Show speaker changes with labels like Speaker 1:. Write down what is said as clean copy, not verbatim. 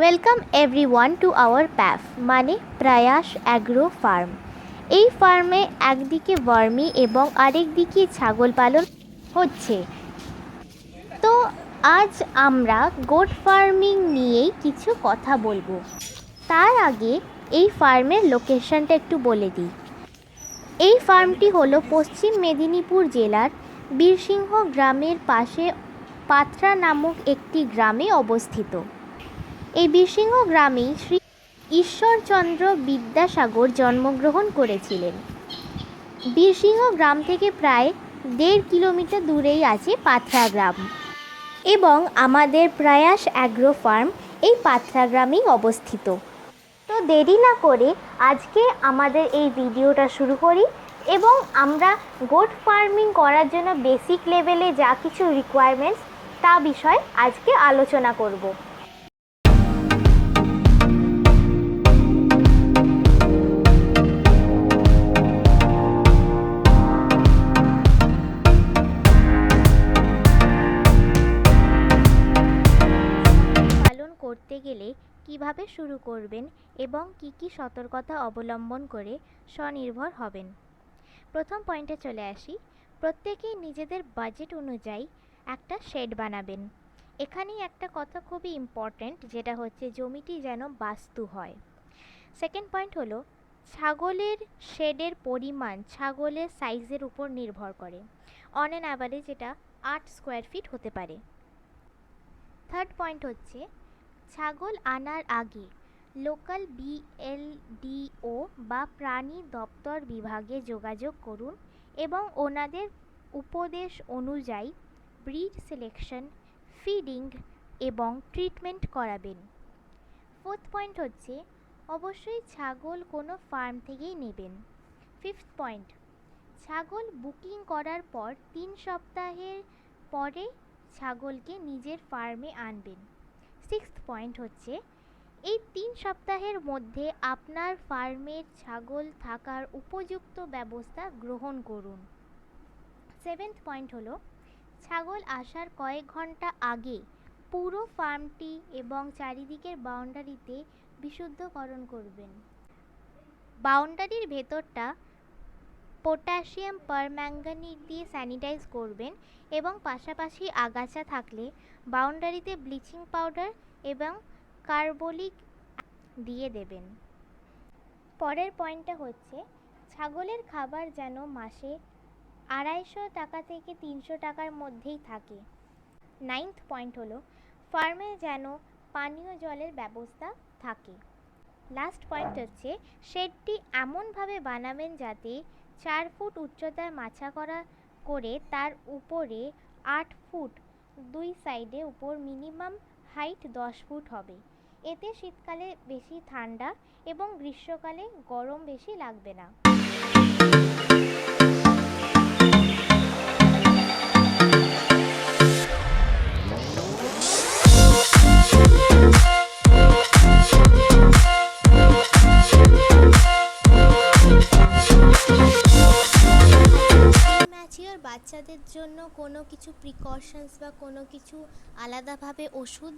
Speaker 1: Welcome everyone to our প্যাফ মানে প্রয়াস agro farm. এই ফার্মে একদিকে বর্মি এবং আরেক দিকে ছাগল পালন হচ্ছে। তো আজ আমরা গোট ফার্মিং নিয়েই কিছু কথা বলবো। তার আগে এই ফার্মের লোকেশনটা একটু বলে দিই। এই ফার্মটি হলো পশ্চিম মেদিনীপুর জেলার বীরসিংহ গ্রামের পাশে পাথরা নামক একটি গ্রামে অবস্থিত। এই বীরসিংহ গ্রামেই শ্রী ঈশ্বরচন্দ্র বিদ্যাসাগর জন্মগ্রহণ করেছিলেন। বীরসিংহ গ্রাম থেকে প্রায় 1.5 কিলোমিটার দূরেই আছে পাথরা গ্রাম এবং আমাদের প্রয়াস অ্যাগ্রো ফার্ম এই পাথরা গ্রামেই অবস্থিত। তো দেরি না করে আজকে আমাদের এই ভিডিওটা শুরু করি এবং আমরা গোট ফার্মিং করার জন্য বেসিক লেভেলে যা কিছু রিকোয়ারমেন্টস তা বিষয়ে আজকে আলোচনা করব। পালন করতে গেলে কিভাবে শুরু করবেন এবং কি কি সতর্কতা অবলম্বন করে স্বনির্ভর হবেন। প্রথম পয়েন্টে চলে আসি। প্রত্যেকেই নিজেদের বাজেট অনুযায়ী একটা শেড বানাবেন। এখানেই একটা কথা খুবই ইম্পর্ট্যান্ট, যেটা হচ্ছে জমিটি যেন বাস্তু হয়। সেকেন্ড পয়েন্ট হলো ছাগলের শেডের পরিমাণ ছাগলের সাইজের উপর নির্ভর করে। অন অ্যান অ্যাভারেজ এটা 8 স্কোয়ার ফিট হতে পারে। থার্ড পয়েন্ট হচ্ছে ছাগল আনার আগে লোকাল বিএলডিও বা প্রাণী দপ্তর বিভাগে যোগাযোগ করুন এবং ওনাদের উপদেশ অনুযায়ী ব্রিড সিলেকশন, ফিডিং এবং ট্রিটমেন্ট করাবেন। ফোর্থ পয়েন্ট হচ্ছে অবশ্যই ছাগল কোনো ফার্ম থেকেই নেবেন। ফিফথ পয়েন্ট, ছাগল বুকিং করার পর 3 সপ্তাহের পরে ছাগলকে নিজের ফার্মে আনবেন। সিক্সথ পয়েন্ট হচ্ছে এই 3 সপ্তাহের মধ্যে আপনার ফার্মের ছাগল থাকার উপযুক্ত ব্যবস্থা গ্রহণ করুন। সেভেন্থ পয়েন্ট হলো ছাগল আসার কয়েক ঘন্টা আগে পুরো ফার্মটি এবং চারিদিকের বাউন্ডারিতে বিশুদ্ধকরণ করবেন। বাউন্ডারির ভেতরটা পটাশিয়াম পারম্যাঙ্গানেট দিয়ে স্যানিটাইজ করবেন এবং পাশাপাশি আগাছা থাকলে বাউন্ডারিতে ব্লিচিং পাউডার এবং কার্বলিক দিয়ে দেবেন। পরের পয়েন্টটা হচ্ছে ছাগলের খাবার যেন মাসে 250 টাকা থেকে 300 টাকার মধ্যেই থাকে। নাইন্থ পয়েন্ট হলো ফার্মে যেন পানীয় জলের ব্যবস্থা থাকে। লাস্ট পয়েন্ট হচ্ছে শেডটি এমনভাবে বানাবেন যাতে 4 ফুট উচ্চতায় মাচা করা করে তার উপরে 8 ফুট 2 সাইডে উপর মিনিমাম হাইট 10 ফুট হবে। এতে শীতকালে বেশি ঠান্ডা এবং গ্রীষ্মকালে গরম বেশি লাগবে না। ম্যাচিওর বাচ্চাদের জন্য কোনো কিছু প্রিকশনস বা কোনো কিছু আলাদাভাবে ওষুধ